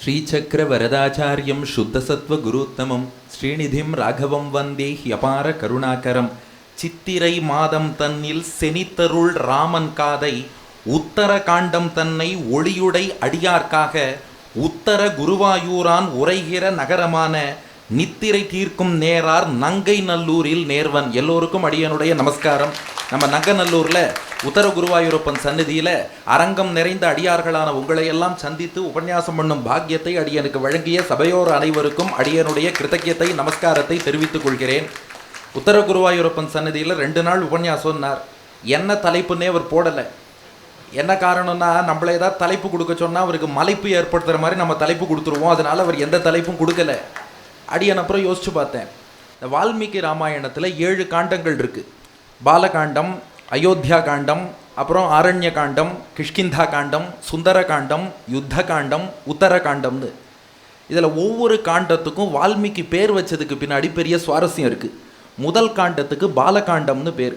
श्रीचक्रवरदाचार्यं शुद्धसत्त्वगुरुत्तमं श्रीनिधिं राघवं वन्दे ह्यपार करुणाकरं சித்திரை மாதம் தன்னில் செனித்தருள் ராமன் காதை உத்தர காண்டம் தன்னை ஒளியுடை அடியார்க்காக உத்தர குருவாயூரான் உரைகிற நகரமான நித்திரை தீர்க்கும் நேரார் நங்கை நல்லூரில் நேர்வன். எல்லோருக்கும் அடியனுடைய நமஸ்காரம். நம்ம நங்கநல்லூரில் உத்தர குருவாயூரப்பன் சந்நிதியில் அரங்கம் நிறைந்த அடியார்களான உங்களை எல்லாம் சந்தித்து உபன்யாசம் பண்ணும் பாக்கியத்தை அடியனுக்கு வழங்கிய சபையோர் அனைவருக்கும் அடியனுடைய கிருத்தஜ்யத்தை நமஸ்காரத்தை தெரிவித்துக் கொள்கிறேன். உத்தர குருவாயூரப்பன் சன்னதியில் 2 நாள் உபன்யாசம்னார். என்ன தலைப்புன்னே அவர் போடலை. என்ன காரணம்னா, நம்மள ஏதாவது தலைப்பு கொடுக்க சொன்னால் அவருக்கு மலைப்பு ஏற்படுத்துகிற மாதிரி நம்ம தலைப்பு கொடுத்துருவோம். அதனால் அவர் எந்த தலைப்பும் கொடுக்கல. அடியன் அப்புறம் யோசிச்சு பார்த்தேன். இந்த வால்மீகி ராமாயணத்தில் 7 காண்டங்கள் இருக்குது. பாலகாண்டம், அயோத்தியா காண்டம், அப்புறம் ஆரண்ய காண்டம், கிஷ்கிந்தா காண்டம், சுந்தர காண்டம், யுத்த காண்டம், உத்தர காண்டம்னு. இதில் ஒவ்வொரு காண்டத்துக்கும் வால்மீகி பேர் வச்சதுக்கு பின்னாடி பெரிய சுவாரஸ்யம் இருக்குது. முதல் காண்டத்துக்கு பாலகாண்டம்னு பேர்.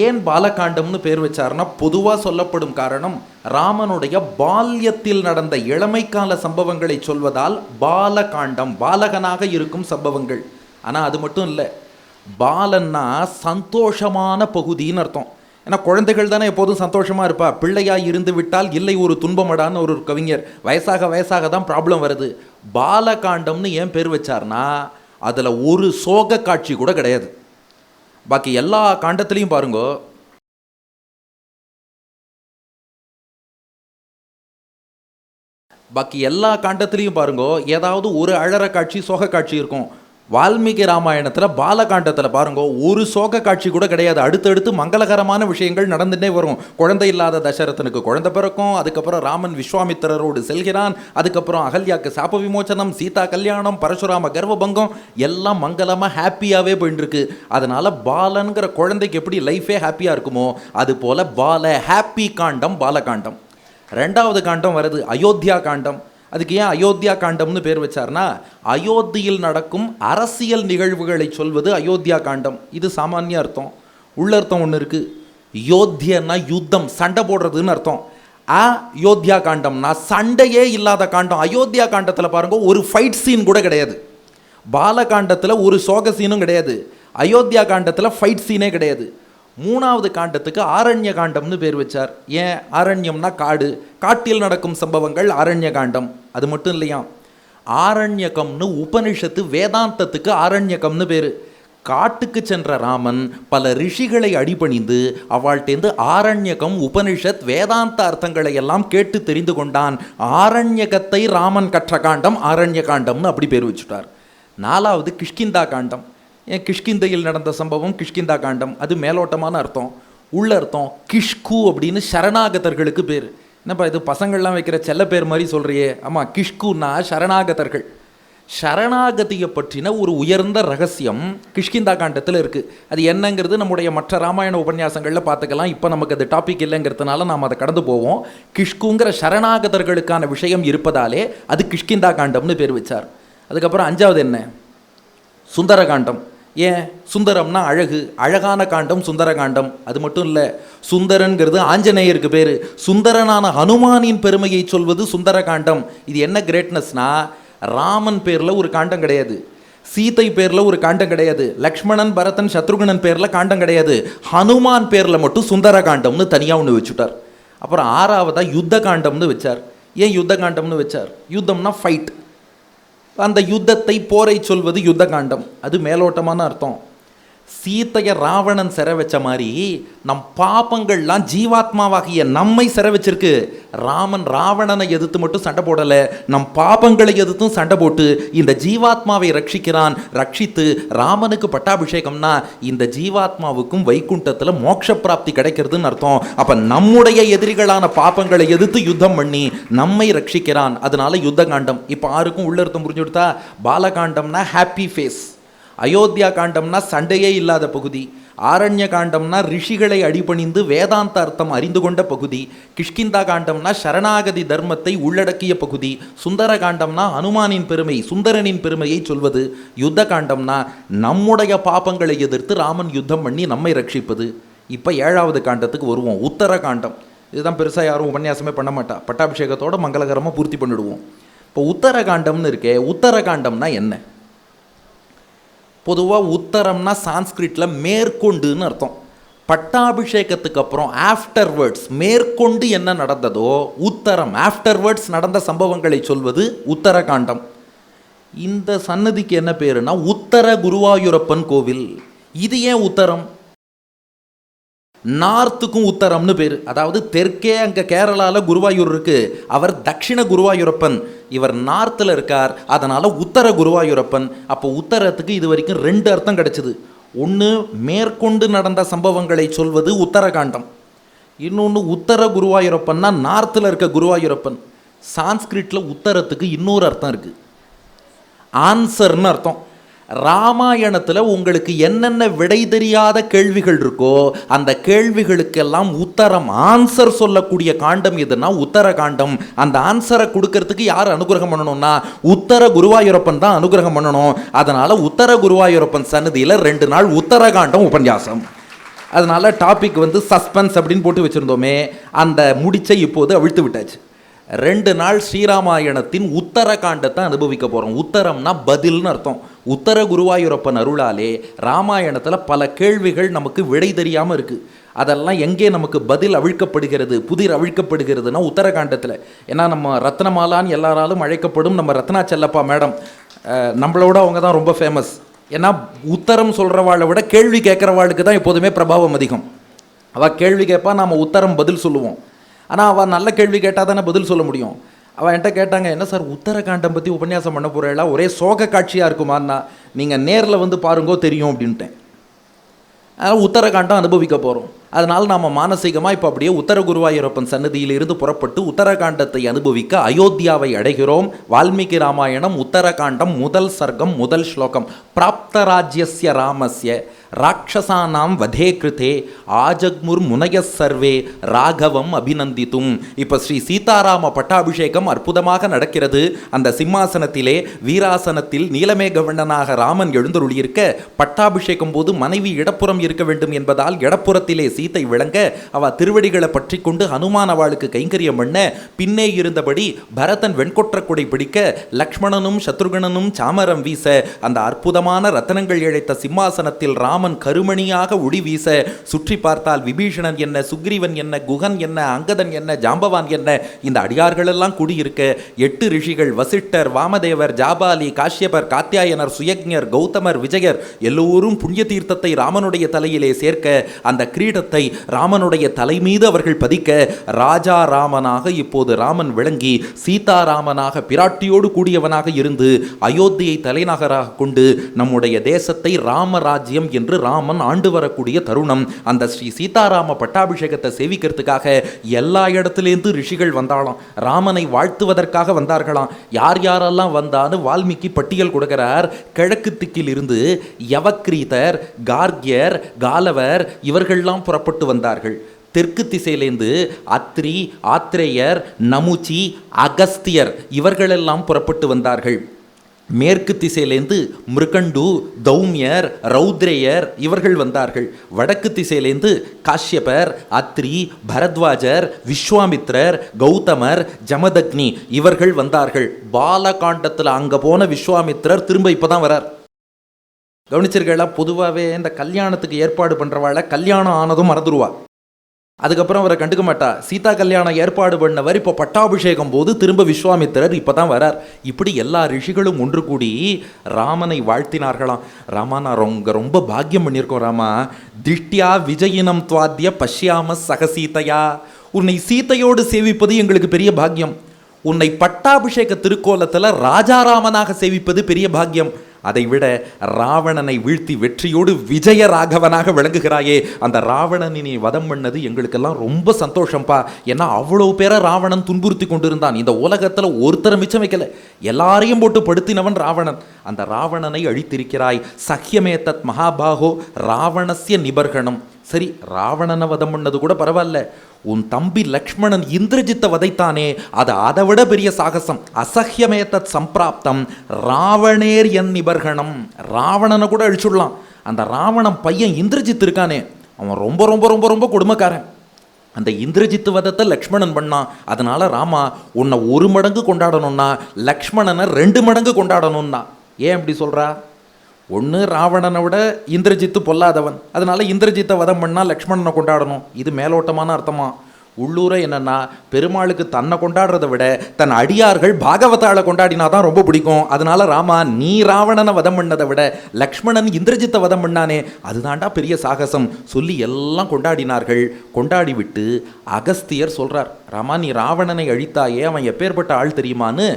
ஏன் பாலகாண்டம்னு பேர் வச்சார்னா, பொதுவாக சொல்லப்படும் காரணம் ராமனுடைய பால்யத்தில் நடந்த இளமைக்கால சம்பவங்களை சொல்வதால் பாலகாண்டம், பாலகனாக இருக்கும் சம்பவங்கள். ஆனால் அது மட்டும் இல்லை, பாலன்னா சந்தோஷமான பகுதின்னு அர்த்தம். ஏன்னா குழந்தைகள் தானே எப்போதும் சந்தோஷமாக இருப்பா. பிள்ளையாக இருந்து விட்டால் இல்லை ஒரு துன்பமடான்னு ஒரு கவிஞர். வயசாக தான் ப்ராப்ளம் வருது. பாலகாண்டம்னு ஏன் பேர் வச்சார்னா, அதில் ஒரு சோக காட்சி கூட கிடையாது. பாக்கி எல்லா காண்டத்திலையும் பாருங்க, ஏதாவது ஒரு அழற காட்சி, சோக காட்சி இருக்கும். வால்மீகி ராமாயணத்தில் பாலகாண்டத்தில் பாருங்க, ஒரு சோக காட்சி கூட கிடையாது. அடுத்தடுத்து மங்களகரமான விஷயங்கள் நடந்துட்டே வரும். குழந்தை இல்லாத தசரதனுக்கு குழந்தை பிறக்கும். அதுக்கப்புறம் ராமன் விஸ்வாமித்திரரோடு செல்கிறான். அதுக்கப்புறம் அகல்யாக்கு சாப விமோச்சனம், சீதா கல்யாணம், பரசுராம கர்வபங்கம், எல்லாம் மங்களமாக ஹாப்பியாகவே போயிட்டுருக்கு. அதனால் பாலன்கிற குழந்தைக்கு எப்படி லைஃபே ஹாப்பியாக இருக்குமோ அது போல் ஹாப்பி காண்டம் பாலகாண்டம். 2வது காண்டம் வருது அயோத்தியா காண்டம். அதுக்கு ஏன் அயோத்தியா காண்டம்னு பேர் வச்சார்னா, அயோத்தியில் நடக்கும் அரசியல் நிகழ்வுகளை சொல்வது அயோத்தியா காண்டம். இது சாமானிய அர்த்தம். உள்ளர்த்தம் ஒன்று இருக்குது. யோத்தியன்னா யுத்தம், சண்டை போடுறதுன்னு அர்த்தம். அயோத்தியா காண்டம்னா சண்டையே இல்லாத காண்டம். அயோத்தியா காண்டத்தில் பாருங்க, ஒரு ஃபைட் சீன் கூட கிடையாது. பாலகாண்டத்தில் ஒரு சோக சீனும் கிடையாது. அயோத்தியா காண்டத்தில் ஃபைட் சீனே கிடையாது. 3வது காண்டத்துக்கு ஆரண்ய காண்டம்னு பேர் வச்சார். ஏன்? ஆரண்யம்னா காடு, காட்டில் நடக்கும் சம்பவங்கள் ஆரண்ய காண்டம். அது மட்டும் இல்லையா, ஆரண்யகம்னு உபனிஷத்து வேதாந்தத்துக்கு ஆரண்யகம்னு பேர். காட்டுக்கு சென்ற ராமன் பல ரிஷிகளை அடிபணிந்து அவள்கிட்டேருந்து ஆரண்யகம், உபனிஷத், வேதாந்த அர்த்தங்களை எல்லாம் கேட்டு தெரிந்து கொண்டான். ஆரண்யகத்தை ராமன் கற்ற காண்டம் ஆரண்ய காண்டம்னு அப்படி பேர் வச்சுட்டார். 4வது கிஷ்கிந்தா காண்டம். ஏன்? கிஷ்கிந்தையில் நடந்த சம்பவம் கிஷ்கிந்தா காண்டம். அது மேலோட்டமான அர்த்தம். உள்ள அர்த்தம் கிஷ்கு அப்படின்னு சரணாகதர்களுக்கு பேர். என்னப்பா இது பசங்கள்லாம் வைக்கிற செல்ல பேர் மாதிரி சொல்கிறியே? ஆமாம், கிஷ்குன்னா சரணாகதர்கள். சரணாகதியை பற்றின ஒரு உயர்ந்த ரகசியம் கிஷ்கிந்தா காண்டத்தில் இருக்குது. அது என்னங்கிறது நம்முடைய மற்ற ராமாயண உபன்யாசங்களில் பார்த்துக்கலாம். இப்போ நமக்கு அது டாபிக் இல்லைங்கிறதுனால நாம் அதை கடந்து போவோம். கிஷ்குங்கிற சரணாகதர்களுக்கான விஷயம் இருப்பதாலே அது கிஷ்கிந்தா காண்டம்னு பேர் வச்சார். அதுக்கப்புறம் 5வது என்ன? சுந்தரகாண்டம். ஏன்? சுந்தரம்னா அழகு, அழகான காண்டம் சுந்தரகாண்டம். அது மட்டும் இல்லை, சுந்தரன்கிறது ஆஞ்சநேயருக்கு பேர். சுந்தரனான ஹனுமானின் பெருமையை சொல்வது சுந்தரகாண்டம். இது என்ன கிரேட்னஸ்னா, ராமன் பேரில் ஒரு காண்டம் கிடையாது, சீதை பேரில் ஒரு காண்டம் கிடையாது, லக்ஷ்மணன், பரதன், சத்ருகனன் பேரில் காண்டம் கிடையாது. ஹனுமான் பேரில் மட்டும் சுந்தர காண்டம்னு தனியாக ஒன்று வச்சுட்டார். அப்புறம் 6வதா யுத்த காண்டம்னு வச்சார். ஏன் யுத்த காண்டம்னு வச்சார்? யுத்தம்னா ஃபைட். அந்த யுத்தத்தை, போரை சொல்வது யுத்த காண்டம். அது மேலோட்டமான அர்த்தம். சீத்தையை ராவணன் சிறை வச்ச மாதிரி நம் பாபங்கள்லாம் ஜீவாத்மாவாகிய நம்மை சிறை வச்சிருக்கு. ராமன் ராவணனை எதிர்த்து மட்டும் சண்டை போடலை, நம் பாபங்களை எதிர்த்தும் சண்டை போட்டு இந்த ஜீவாத்மாவை ரட்சிக்கிறான். ரட்சித்து ராமனுக்கு பட்டாபிஷேகம்னா இந்த ஜீவாத்மாவுக்கும் வைகுண்டத்தில் மோட்ச பிராப்தி கிடைக்கிறதுன்னு அர்த்தம். அப்போ நம்முடைய எதிரிகளான பாபங்களை எதிர்த்து யுத்தம் பண்ணி நம்மை ரட்சிக்கிறான். அதனால யுத்த காண்டம். இப்போ யாருக்கும் உள்ளர்த்தம் புரிஞ்சு கொடுத்தா, பாலகாண்டம்னா ஹாப்பி ஃபேஸ், அயோத்தியா காண்டம்னா சண்டையே இல்லாத பகுதி, ஆரண்ய காண்டம்னா ரிஷிகளை அடிபணிந்து வேதாந்த அர்த்தம் அறிந்து கொண்ட பகுதி, கிஷ்கிந்தா காண்டம்னா சரணாகதி தர்மத்தை உள்ளடக்கிய பகுதி, சுந்தர காண்டம்னா ஹனுமானின் பெருமை, சுந்தரனின் பெருமையை சொல்வது, யுத்த காண்டம்னா நம்முடைய பாபங்களை எதிர்த்து ராமன் யுத்தம் பண்ணி நம்மை ரட்சிப்பது. இப்போ 7வது காண்டத்துக்கு வருவோம், உத்தர காண்டம். இதுதான் பெருசாக யாரும் உபன்யாசமே பண்ண மாட்டா. பட்டாபிஷேகத்தோட மங்களகரமாக பூர்த்தி பண்ணிடுவோம். இப்போ உத்தரகாண்டம்னு இருக்கே, உத்தரகாண்டம்னா என்ன? பொதுவாக உத்தரம்னா சான்ஸ்கிரிட்டில் மேற்கொண்டுன்னு அர்த்தம். பட்டாபிஷேகத்துக்கு அப்புறம் ஆஃப்டர்வேர்ட்ஸ் மேற்கொண்டு என்ன நடந்ததோ உத்தரம், ஆஃப்டர்வேர்ட்ஸ் நடந்த சம்பவங்களை சொல்வது உத்தரகாண்டம். இந்த சன்னதிக்கு என்ன பேருனா உத்தர குருவாயூரப்பன் கோவில். இது ஏன் உத்தரம்? நார்த்துக்கும் உத்தரம்னு பேர். அதாவது தெற்கே அங்கே கேரளாவில் குருவாயூர் இருக்கு, அவர் தட்சிண குருவாயூரப்பன், இவர் நார்த்தில் இருக்கார், அதனால உத்தர குருவாயூரப்பன். அப்போ உத்தரத்துக்கு இது வரைக்கும் 2 அர்த்தம் கிடைச்சிது. ஒன்று மேற்கொண்டு நடந்த சம்பவங்களை சொல்வது உத்தரகாண்டம், இன்னொன்று உத்தர குருவாயூரப்பன்னா நார்த்தில் இருக்க குருவாயூரப்பன். சான்ஸ்கிரிட்டில் உத்தரத்துக்கு இன்னொரு அர்த்தம் இருக்குது, ஆன்சர்னு அர்த்தம். ராமாயணத்தில் உங்களுக்கு என்னென்ன விடை தெரியாத கேள்விகள் இருக்கோ அந்த கேள்விகளுக்கெல்லாம் உத்தரம், ஆன்சர் சொல்லக்கூடிய காண்டம் எதுனா உத்தரகாண்டம். அந்த ஆன்சரை கொடுக்கறதுக்கு யார் அனுகிரகம் பண்ணணும்னா உத்தர குருவாயூரப்பன் தான் அனுகிரகம் பண்ணணும். அதனால உத்தர குருவாயூரப்பன் சன்னதியில் 2 நாள் உத்தரகாண்டம் உபன்யாசம். அதனால டாபிக் சஸ்பென்ஸ் அப்படின்னு போட்டு வச்சிருந்தோமே, அந்த முடிச்சை இப்போது அவிழ்த்து விட்டாச்சு. 2 நாள் ஸ்ரீராமாயணத்தின் உத்தரகாண்டத்தை அனுபவிக்க போகிறோம். உத்தரம்னா பதில்னு அர்த்தம். உத்தர குருவாயூரப்பன் அருளாலே ராமாயணத்தில் பல கேள்விகள் நமக்கு விடை தெரியாமல் இருக்குது. அதெல்லாம் எங்கே நமக்கு பதில் அவிழ்க்கப்படுகிறது, புதிர் அவிழ்க்கப்படுகிறதுனா உத்தரகாண்டத்தில். ஏன்னா நம்ம ரத்னமாலான்னு எல்லாராலும் அழைக்கப்படும் நம்ம ரத்னா செல்லப்பா மேடம், நம்மளோட அவங்க தான் ரொம்ப ஃபேமஸ். ஏன்னா உத்தரம் சொல்கிறவாளை விட கேள்வி கேட்குறவாளுக்கு தான் எப்போதுமே பிரபாவம் அதிகம். அவள் கேள்வி கேட்பா, நாம் உத்தரம் பதில் சொல்லுவோம். ஆனால் அவள் நல்ல கேள்வி கேட்டால் தானே பதில் சொல்ல முடியும். அவள் என்கிட்ட கேட்டாங்க, என்ன சார் உத்தரகாண்டம் பற்றி உபன்யாசம் பண்ண போகிறேன், ஒரே சோக காட்சியாக இருக்குமான்னா, நீங்கள் நேரில் பாருங்கோ தெரியும் அப்படின்ட்டேன். அதனால் உத்தரகாண்டம் அனுபவிக்க போகிறோம். அதனால் நாம் மானசீகமாக இப்போ அப்படியே உத்தர குருவாயூரப்பன் சன்னதியிலிருந்து புறப்பட்டு உத்தரகாண்டத்தை அனுபவிக்க அயோத்தியாவை அடைகிறோம். வால்மீகி ராமாயணம் உத்தரகாண்டம் முதல் சர்க்கம் முதல் ஸ்லோகம். பிராப்தராஜ்யஸ்ய ராமஸ்ய ராட்சசானாம் வதே கிருதே ஆஜக்முர் முனய சர்வே ராகவம் அபிநந்தித்தும். இப்போ ஸ்ரீ சீதாராம பட்டாபிஷேகம் அற்புதமாக நடக்கிறது. அந்த சிம்மாசனத்திலே வீராசனத்தில் நீலமேகவண்ணனாக ராமன் எழுந்தருளியிருக்க, பட்டாபிஷேகம் போது மனைவி இடப்புறம் இருக்க வேண்டும் என்பதால் இடப்புறத்திலே சீத்தை விளங்க, அவ திருவடிகளை பற்றி கொண்டு ஹனுமான் அவளுக்கு கைங்கரியம் பண்ண, பின்னே இருந்தபடி பரதன் வெண்கொற்ற கொடை பிடிக்க, லக்ஷ்மணனும் சத்ருகணனும் சாமரம் வீச, அந்த அற்புதமான ரத்தனங்கள் இழைத்த சிம்மாசனத்தில் ராமன் கருமணியாக ஒளி வீச, சுற்றி பார்த்தால் விபீஷணன் என்ன, சுக்ரீவன் என்ன, குகன் என்ன, அங்கதன் என்ன, ஜாம்பவான் என்ன, இந்த அடியார்கள் எல்லாம் கூடியிருக்க, 8 ரிஷிகள் வசிஷ்டர், வாமதேவர், ஜாபாலி, காஷ்யபர், காத்தியாயனர், சுயக்ஞர், கௌதமர், விஜயர் எல்லோரும் புண்ணிய தீர்த்தத்தை ராமனுடைய தலையிலே சேர்க்க, அந்த கிரீடத்தை ராமனுடைய தலை மீது அவர்கள் பதிக்க, ராஜா ராமனாக இப்போது ராமன் விளங்கி சீதாராமனாக பிராட்டியோடு கூடியவனாக இருந்து அயோத்தியை தலைநகராக கொண்டு நம்முடைய தேசத்தை ராமராஜ்யம் என்று ராமன் ஆண்டு வரக்கூடிய தருணம். அந்த ஸ்ரீ சீதாராம பட்டாபிஷேகத்தை சேவிக்கிறதுக்காக எல்லா இடத்திலேருந்து ரிஷிகள் வந்தாலாம், ராமனை வாழ்த்துவதற்காக வந்தார்களாம். யார் யாரெல்லாம் வந்தான்னு வால்மீகி பட்டியல் கொடுக்கிறார். கிழக்கு திக்கில் இருந்து யவக்ரீதர், கார்கியர், காலவர் இவர்கள்லாம் புறப்பட்டு வந்தார்கள். தெற்கு திசையிலேருந்து அத்ரி, ஆத்ரேயர், நமுச்சி, அகஸ்தியர் இவர்களெல்லாம் புறப்பட்டு வந்தார்கள். மேற்கு திசையிலேருந்து மிருகண்டு, தௌமியர், ரௌத்ரேயர் இவர்கள் வந்தார்கள். வடக்கு திசையிலேருந்து காஷ்யபர், அத்ரி, பரத்வாஜர், விஸ்வாமித்ரர், கௌதமர், ஜமதக்னி இவர்கள் வந்தார்கள். பாலகாண்டத்தில் அங்கே போன விஸ்வாமித்ரர் திரும்ப இப்போ தான் வரார். கவனிச்சிருக்கா? பொதுவாகவே இந்த கல்யாணத்துக்கு ஏற்பாடு பண்ணுறவாழ கல்யாணம் ஆனதும் மறந்துடுவா, அதுக்கப்புறம் அவரை கண்டுக்க மாட்டா. சீதா கல்யாணம் ஏற்பாடு பண்ணவர் இப்போ பட்டாபிஷேகம் போது திரும்ப விஸ்வாமித்திரர் இப்போ தான் வரார். இப்படி எல்லா ரிஷிகளும் ஒன்று கூடி ராமனை வாழ்த்தினார்களாம். ராமா, நான் ரொம்ப பாக்கியம் பண்ணியிருக்கோம் ராமா. திஷ்டியா விஜயினம் துவாத்திய பஷ்யாம சகசீதையா, உன்னை சீதையோடு சேவிப்பது எங்களுக்கு பெரிய பாக்கியம். உன்னை பட்டாபிஷேக திருக்கோலத்தில் ராஜாராமனாக சேவிப்பது பெரிய பாக்கியம். அதை விட ராவணனை வீழ்த்தி வெற்றியோடு விஜய ராகவனாக விளங்குகிறாயே, அந்த ராவணனை நீ வதம் பண்ணது எங்களுக்கெல்லாம் ரொம்ப சந்தோஷம்பா. ஏன்னா அவ்வளோ பேரை ராவணன் துன்புறுத்தி கொண்டிருந்தான். இந்த உலகத்தில் ஒருத்தரை மிச்சம் வைக்கல, எல்லாரையும் போட்டு படுத்தினவன் ராவணன். அந்த ராவணனை அழித்திருக்கிறாய். சஹ்யமே தத் மகாபாகோ ராவணஸ்ய நிபர்கணம். சரி, ராவணனை வதம் பண்ணது கூட பரவாயில்ல, உன் தம்பி லக்ஷ்மணன் இந்திரஜித்தை வதைத்தானே, அது அதை விட பெரிய சாகசம். அசஹ்யமேதத் சம்பிராப்தம் ராவணேர் என் நிபர்கணம். ராவணனை கூட அழிச்சுடலாம். அந்த ராவணன் பையன் இந்திரஜித் இருக்கானே, அவன் ரொம்ப ரொம்ப ரொம்ப ரொம்ப கொடுமைக்காரன். அந்த இந்திரஜித்து வதத்தை லக்ஷ்மணன் பண்ணான். அதனால ராமா உன்னை 1 மடங்கு கொண்டாடணும்னா லக்ஷ்மணனை 2 மடங்கு கொண்டாடணும்னா. ஏன் அப்படி சொல்றா? ஒன்று, ராவணனை விட இந்திரஜித்து பொல்லாதவன், அதனால இந்திரஜித்தை வதம் பண்ணால் லக்ஷ்மணனை கொண்டாடணும். இது மேலோட்டமான அர்த்தமா? உள்ளூர என்னன்னா, பெருமாளுக்கு தன்னை கொண்டாடுறதை விட தன் அடியார்கள் பாகவதாளை கொண்டாடினா தான் ரொம்ப பிடிக்கும். அதனால ராமா நீ ராவணனை வதம் பண்ணதை விட லக்ஷ்மணன் இந்திரஜித்தை வதம் பண்ணானே அதுதான்டா பெரிய சாகசம் சொல்லி எல்லாம் கொண்டாடினார்கள். கொண்டாடி விட்டு அகஸ்தியர் சொல்றார், ராமா நீ ராவணனை அழித்தாயே, அவன் எப்பேற்பட்ட ஆள் தெரியுமான்னு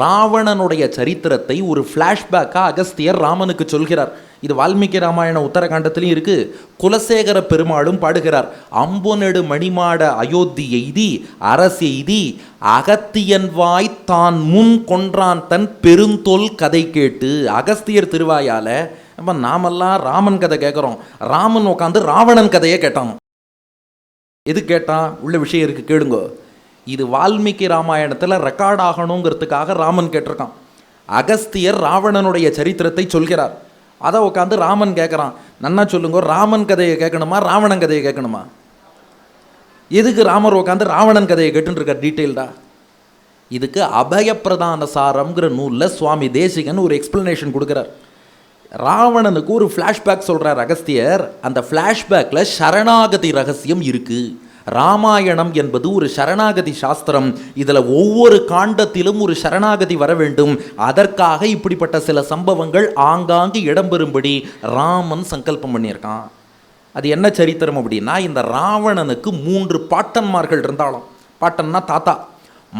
ராவணனுடைய சரித்திரத்தை ஒரு ஃப்ளாஷ்பேக்காக அகஸ்தியர் ராமனுக்கு சொல்கிறார். இது வால்மீகி ராமாயண உத்தரகாண்டத்திலையும் இருக்கு. குலசேகர பெருமாளும் பாடுகிறார், அம்பொனெடு மணிமாட அயோத்தி எய்தி அரசெய்தி அகத்தியன் வாய் தான் முன் கொன்றான் தன் பெருந்தொல் கதை கேட்டு. அகஸ்தியர் திருவாயால அப்ப நாமெல்லாம் ராமன் கதை கேட்குறோம், ராமன் உட்காந்து ராவணன் கதையை கேட்டான். எது கேட்டான்? உள்ள விஷயம் இருக்கு, கேளுங்க. இது வால்மீகி ராமாயணத்தில் ரெக்கார்ட் ஆகணுங்கிறதுக்காக ராமன் கேட்டிருக்கான். அகஸ்தியர் ராவணனுடைய சரித்திரத்தை சொல்கிறார். அதை உட்காந்து ராமன் கேட்குறான், நன்னா சொல்லுங்க, ராமன் கதையை கேட்கணுமா ராவணன் கதையை கேட்கணுமா? எதுக்கு ராமர் உட்காந்து ராவணன் கதையை கேட்டுன்னு இருக்கார் டீட்டெயில்டா? இதுக்கு அபயப்பிரதான சாரம்ங்கிற நூலில் சுவாமி தேசிகன் ஒரு எக்ஸ்பிளனேஷன் கொடுக்குறார். ராவணனுக்கு ஒரு ஃப்ளாஷ்பேக் சொல்கிறார் அகஸ்தியர். அந்த ஃப்ளாஷ்பேக்கில் சரணாகதி ரகசியம் இருக்குது. ராமாயணம் என்பது ஒரு சரணாகதி சாஸ்திரம். இதில் ஒவ்வொரு காண்டத்திலும் ஒரு சரணாகதி வர வேண்டும். அதற்காக இப்படிப்பட்ட சில சம்பவங்கள் ஆங்காங்கு இடம்பெறும்படி ராமன் சங்கல்பம் பண்ணியிருக்கான். அது என்ன சரித்திரம் அப்படின்னா, இந்த ராவணனுக்கு 3 பாட்டன்மார்கள் இருந்தாலும். பாட்டன்னா தாத்தா.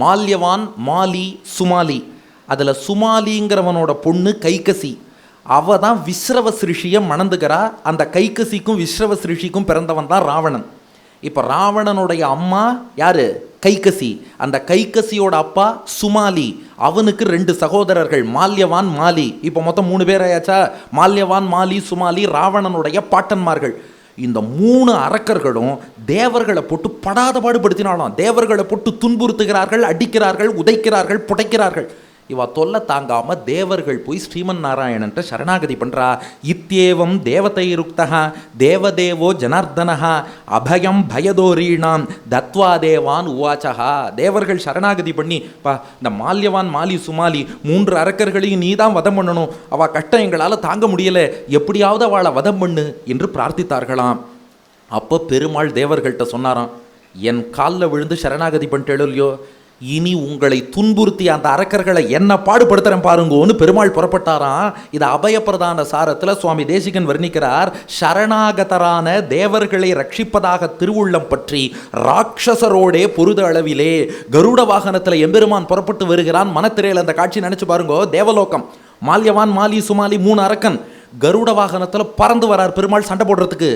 மால்யவான், மாலி, சுமாலி. அதில் சுமாலிங்கிறவனோட பொண்ணு கைகசி. அவ தான் விஸ்ரவ சிருஷியை மணந்துக்கிறா. அந்த கைகசிக்கும் விஸ்ரவ சிருஷிக்கும் பிறந்தவன் தான் ராவணன். இப்போ ராவணனுடைய அம்மா யாரு? கைகசி. அந்த கைகசியோட அப்பா சுமாலி. அவனுக்கு 2 சகோதரர்கள், மால்யவான், மாலி. இப்போ மொத்தம் 3 பேர் ஆயாச்சா? மால்யவான், மாலி, சுமாலி ராவணனுடைய பாட்டன்மார்கள். இந்த 3 அரக்கர்களும் தேவர்களை போட்டு படாத பாடுபடுத்தினாலும், தேவர்களை போட்டு துன்புறுத்துகிறார்கள், அடிக்கிறார்கள், உதைக்கிறார்கள், புடைக்கிறார்கள். இவ தொல்லை தாங்காம தேவர்கள் போய் ஸ்ரீமன் நாராயணன்ட்ட சரணாகதி பண்றா. இத்தியேவம் தேவதைருக்தா தேவதேவோ ஜனார்தனஹா அபயம் பயதோரீணாம் தத்வா தேவான் உவாச்சஹா. தேவர்கள் சரணாகதி பண்ணி, பா இந்த மால்யவான், மாலி, சுமாலி 3 அரக்கர்களையும் நீ தான் வதம் பண்ணணும், அவ கஷ்டம் எங்களால் தாங்க முடியல, எப்படியாவது அவளை வதம் பண்ணு என்று பிரார்த்தித்தார்களாம். அப்போ பெருமாள் தேவர்கள்ட்ட சொன்னாராம், என் காலில் விழுந்து சரணாகதி பண்ணிட்டேளோ இல்லையோ, இனி உங்களை துன்புறுத்தி அந்த அரக்கர்களை என்ன பாடுபடுத்துறேன் பாருங்கோன்னு பெருமாள் புறப்பட்டாராம். இது அபயப்பிரதான சாரத்தில் சுவாமி தேசிகன் வர்ணிக்கிறார். சரணாகதரான தேவர்களை ரட்சிப்பதாக திருவுள்ளம் பற்றி ராட்சசரோடே பொருத அளவிலே கருட வாகனத்தில் எம்பெருமான் புறப்பட்டு வருகிறான். மனத்திரையில் அந்த காட்சி நினைச்சு பாருங்கோ. தேவலோகம். மால்யவான், மாலி, சுமாலி 3 அரக்கன் கருட வாகனத்தில் பறந்து வரார் பெருமாள் சண்டை போடுறதுக்கு.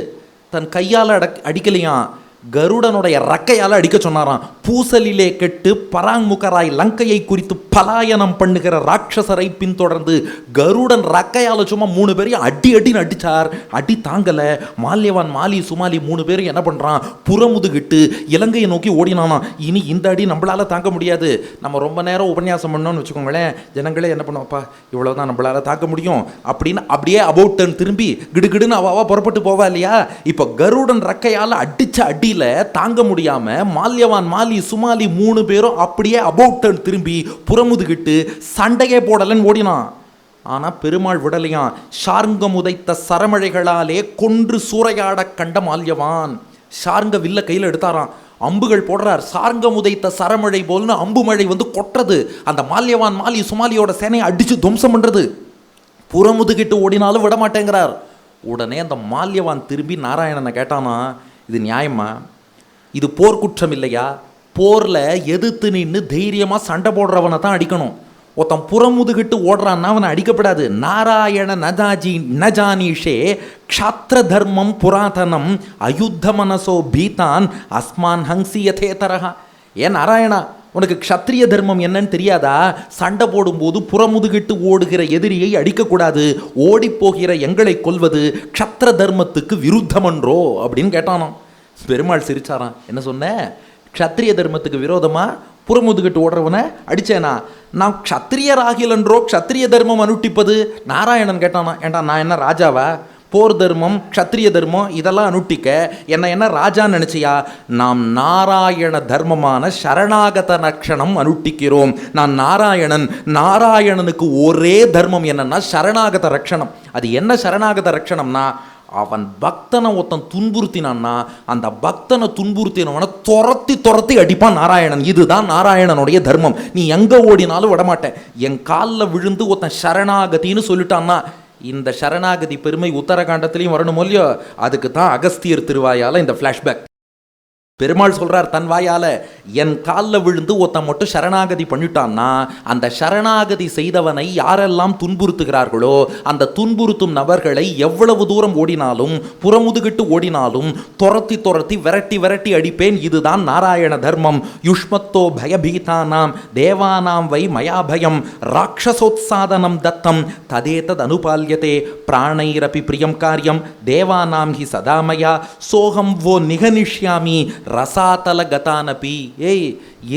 தன் கையால் அடிக்கலையாம், கருடனுடைய ரக்கையால் அடிக்க சொன்னாராம். பூசலிலே கெட்டு பராங்முகராய் லங்கையை குறித்து பலாயனம் பண்ணுகிற ராட்சசரை பின்தொடர்ந்து கருடன் ரக்கையால் சும்மா 3 பேரையும் அடின்னு அடிச்சார். அடி தாங்கல. மால்யவான், மாலி, சுமாலி 3 பேரும் என்ன பண்றான், புறமுதுகிட்டு இலங்கையை நோக்கி ஓடினானா. இனி இந்த அடி நம்மளால தாங்க முடியாது, நம்ம ரொம்ப நேரம் உபன்யாசம் பண்ணோம்னு வச்சுக்கோங்களேன், ஜனங்களே என்ன பண்ணுவோப்பா, இவ்வளவுதான் நம்மளால தாக்க முடியும் அப்படின்னு அப்படியே அபவுட் டர்ன் திரும்பி கிடுகிடுன்னு அவாவா புறப்பட்டு போவா இல்லையா. இப்போ கருடன் ரக்கையால் அடிச்ச அடியில தாங்க முடியாம மால்யவான், மாலி, சுமாலி 3 பேரும் அப்படியே அபவுட் டர்ன் திரும்பி புறமுதுகிட்டு சண்டையே போடலன்னு ஓடினான். ஆனா பெருமாள் விடலையாம். சார்ங்கம் உதைத்த சரமழைகளாலே கொன்று சூறையாட கண்ட மால்யவான் சார்ங்க வில்ல கையில் எடுத்தாராம். அம்புகள் போடுறார். சார்ங்கம் உதைத்த சரமழை போல்னு அம்பு மழை வந்து கொட்டுறது. அந்த மால்யவான், மாலி, சுமாலியோட சேனையை அடிச்சு துவம்சம் பண்றது. புறமுதுகிட்டு ஓடினாலும் விட மாட்டேங்கிறார். உடனே அந்த மால்யவான் திரும்பி நாராயணனை கேட்டானா, இது நியாயமா? இது போர்க்குற்றம் இல்லையா? போரில் எதிர்த்து நின்று தைரியமாக சண்டை போடுறவனை தான் அடிக்கணும். ஒருத்தன் புறமுதுகிட்டு ஓடுறான்னா அவனை அடிக்கப்படாது. நாராயண நஜானீஷே க்ஷாத்திர தர்மம் புராதனம் அயுத்த மனசோ பீதான் அஸ்மான் ஹங்சி யதேதரஹா. ஏன் நாராயணா, உனக்கு க்ஷத்ரிய தர்மம் என்னன்னு தெரியாதா? சண்டை போடும்போது புறமுதுகிட்டு ஓடுகிற எதிரியை அடிக்கக்கூடாது, ஓடி போகிற எங்களை கொல்வது க்ஷத்ர தர்மத்துக்கு விருத்தமன்றோ அப்படின்னு கேட்டானோ. பெருமாள் சிரிச்சாராம். என்ன சொன்ன? க்ஷத்ரிய தர்மத்துக்கு விரோதமா புறமுதுகிட்டு ஓடுறவனை அடிச்சேனா? நான் க்ஷத்ரியராகிலன்றோ க்ஷத்ரிய தர்மம் அனுட்டிப்பது? நாராயணன் கேட்டானா. ஏண்டா நான் என்ன ராஜாவா? போர் தர்மம், க்ஷத்ரிய தர்மம் இதெல்லாம் அனுட்டிக்க என்ன ராஜான்னு நினைச்சியா? நாம் நாராயண தர்மமான சரணாகத ரக்ஷணம் அனுட்டிக்கிறோம். நான் நாராயணனுக்கு ஒரே தர்மம் என்னன்னா சரணாகத ரக்ஷணம். அது என்ன சரணாகத ரக்ஷணம்னா, அவன் பக்தனை ஒருத்தன் துன்புறுத்தினான்னா அந்த பக்தனை துன்புறுத்தினவனை துரத்தி அடிப்பான் நாராயணன். இதுதான் நாராயணனுடைய தர்மம். நீ எங்க ஓடினாலும் விடமாட்டேன். என் காலில் விழுந்து ஒருத்தன் சரணாகதின்னு சொல்லிட்டான்னா, இந்த சரணாகதி பெருமை உத்தரகாண்டத்திலையும் வரணும் இல்லையோ, அதுக்கு தான் அகஸ்தியர் திருவாயால இந்த ஃப்ளாஷ்பேக். பெருமாள் சொல்றார் தன் வாயால, என் காலில் விழுந்து ஒருத்தன் மட்டும் சரணாகதி பண்ணிட்டான்னா அந்த சரணாகதி செய்தவனை யாரெல்லாம் துன்புறுத்துகிறார்களோ அந்த துன்புறுத்தும் நபர்களை எவ்வளவு தூரம் ஓடினாலும் புறமுதுகிட்டு ஓடினாலும் துரத்தி விரட்டி அடிப்பேன். இதுதான் நாராயண தர்மம். யுஷ்மத்தோ பயபீதானாம் தேவானாம் வை மயாபயம் ராட்சசோத்சாதனம் தத்தம் ததேதத் அனுபால்யதே பிராணைரபி பிரியம் காரியம் தேவானாம் ஹி சதாமயா சோகம் வோ நிகனிஷ்யாமி ரசாதல கதானபி. ஏய்,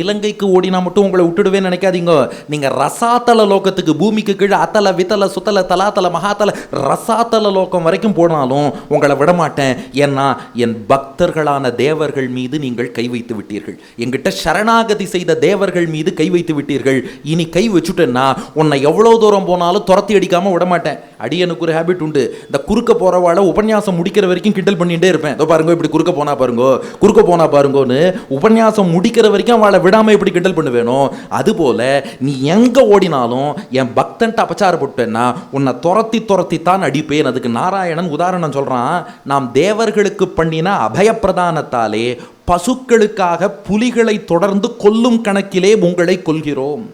இலங்கைக்கு ஓடினா மட்டும் உங்களை விட்டுடுவேன்னு நினைக்காதீங்க. நீங்க ரசாத்தல லோகத்துக்கு, பூமிக்கு கீழே அத்தல வித்தல சுத்தல தலாத்தல மகாத்தல ரசாத்தல லோகம் வரைக்கும் போனாலும் உங்களை விடமாட்டேன். ஏன்னா என் பக்தர்களான தேவர்கள் மீது நீங்கள் கை வைத்து விட்டீர்கள். என்கிட்ட சரணாகதி செய்த தேவர்கள் மீது கை வைத்து விட்டீர்கள். இனி கை வச்சுட்டேன்னா உன்னை எவ்வளோ தூரம் போனாலும் துரத்தி அடிக்காம விடமாட்டேன். அடியனுக்கு ஒரு ஹேபிட் உண்டு. இந்த குறுக்க போறவாழ உபன்யாசம் முடிக்கிற வரைக்கும் கிண்டல் பண்ணிட்டே இருப்பேன். இதோ பாருங்க, இப்படி குறுக்க போனா பாருங்கன்னு உபன்யாசம் முடிக்கிற வரைக்கும் அவளை விடாம எப்படி கிண்டல் பண்ணுவேனோ, அதுபோல நீ எங்க ஓடினாலும் என் பக்தன்ட்ட அபச்சாரப்பட்டேன்னா உன்னை துரத்தி தான் அடிப்பேன். அதுக்கு நாராயணன் உதாரணம் சொல்றான். நாம் தேவர்களுக்கு பண்ணின அபயப்பிரதானத்தாலே பசுக்களுக்காக புலிகளை தொடர்ந்து கொல்லும் கணக்கிலே உங்களை கொல்கிறோம்.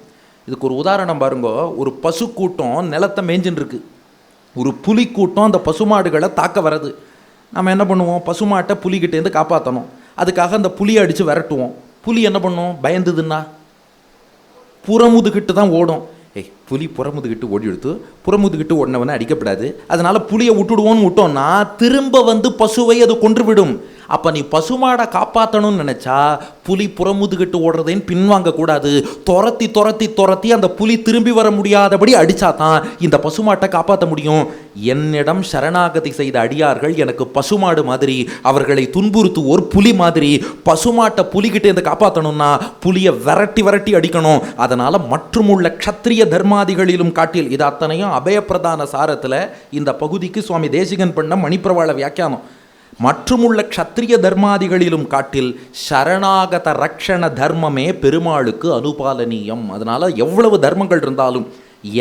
இதுக்கு ஒரு உதாரணம் பாருங்க. ஒரு பசு கூட்டம் நிலத்தை மேய்ஞ்சின்னு இருக்கு. ஒரு புலி கூட்டம் அந்த பசுமாடுகளை தாக்க வர்றது. நம்ம என்ன பண்ணுவோம்? பசுமாட்டை புலிகிட்டேருந்து காப்பாற்றணும். அதுக்காக அந்த புலியை அடித்து விரட்டுவோம். புலி என்ன பண்ணும்? பயந்துதுன்னா புறமுதுகிட்டு தான் ஓடும். புலி புறமுதுகிட்டு ஓடி எடுத்து புறமுதுகிட்டு ஓடினவனை அடிக்கப்படாது. அதனால புலியை விட்டுடுவோன்னு விட்டோம்னா திரும்ப வந்து பசுவை அது கொன்றுவிடும். அப்போ நீ பசுமாடை காப்பாற்றணும்னு நினச்சா புலி புறமுதுகிட்டு ஓடுறதையும் பின்வாங்க கூடாது. துரத்தி அந்த புலி திரும்பி வர முடியாதபடி அடித்தா தான் இந்த பசுமாட்டை காப்பாற்ற முடியும். என்னிடம் சரணாகதி செய்த அடியார்கள் எனக்கு பசுமாடு மாதிரி, அவர்களை துன்புறுத்துவோர் புலி மாதிரி. பசுமாட்டை புலிகிட்டே இருந்து காப்பாற்றணும்னா புலியை விரட்டி அடிக்கணும். அதனால் மற்றுமுள்ள க்ஷத்ரிய தர்மாதிகளிலும் காட்டில், இது அத்தனையும் அபயப்பிரதான சாரத்தில் இந்த பகுதிக்கு சுவாமி தேசிகன் பண்ண மணிப்பிரவாள வியாக்கியானம். மற்றுமுள்ள க்ஷத்ரிய தர்மாதிகளிலும் காட்டில் சரணாகத ரக்ஷண தர்மமே பெருமாளுக்கு அனுபாலனீயம். அதனால் எவ்வளவு தர்மங்கள் இருந்தாலும்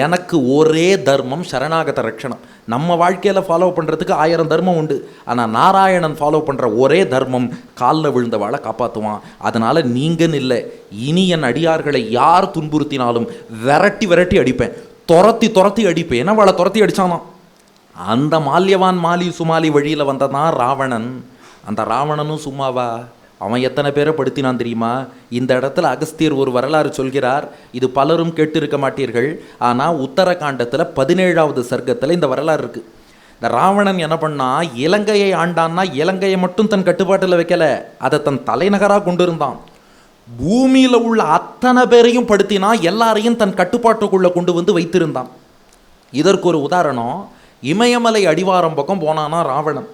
எனக்கு ஒரே தர்மம் சரணாகத ரக்ஷணம். நம்ம வாழ்க்கையில் ஃபாலோ பண்ணுறதுக்கு 1000 தர்மம் உண்டு. ஆனால் நாராயணன் ஃபாலோ பண்ணுற ஒரே தர்மம் காலில் விழுந்தவாளை காப்பாற்றுவான். அதனால் நீங்கன்னு இல்லை, இனி என் அடியார்களை யார் துன்புறுத்தினாலும் விரட்டி அடிப்பேன். துரத்தி அடிப்பேன். ஏன்னா அவளை துரத்தி அடித்தானா அந்த மால்யவான் மாலி சுமாலி வழியில் வந்ததான் ராவணன். அந்த ராவணனும் சும்மாவா? அவன் எத்தனை பேரை படுத்தினான் தெரியுமா? இந்த இடத்துல அகஸ்தியர் ஒரு வரலாறு சொல்கிறார். இது பலரும் கேட்டிருக்க மாட்டீர்கள். ஆனால் உத்தரகாண்டத்தில் 17வது சர்க்கத்தில் இந்த வரலாறு இருக்குது. இந்த ராவணன் என்ன பண்ணா, இலங்கையை ஆண்டான்னா இலங்கையை மட்டும் தன் கட்டுப்பாட்டில் வைக்கலை, அதை தன் தலைநகராக கொண்டு இருந்தான். பூமியில் உள்ள அத்தனை பேரையும் படுத்தினா எல்லாரையும் தன் கட்டுப்பாட்டுக்குள்ளே கொண்டு வந்து வைத்திருந்தான். இதற்கு ஒரு உதாரணம், இமயமலை அடிவாரம் பக்கம் போனானா ராவணன்.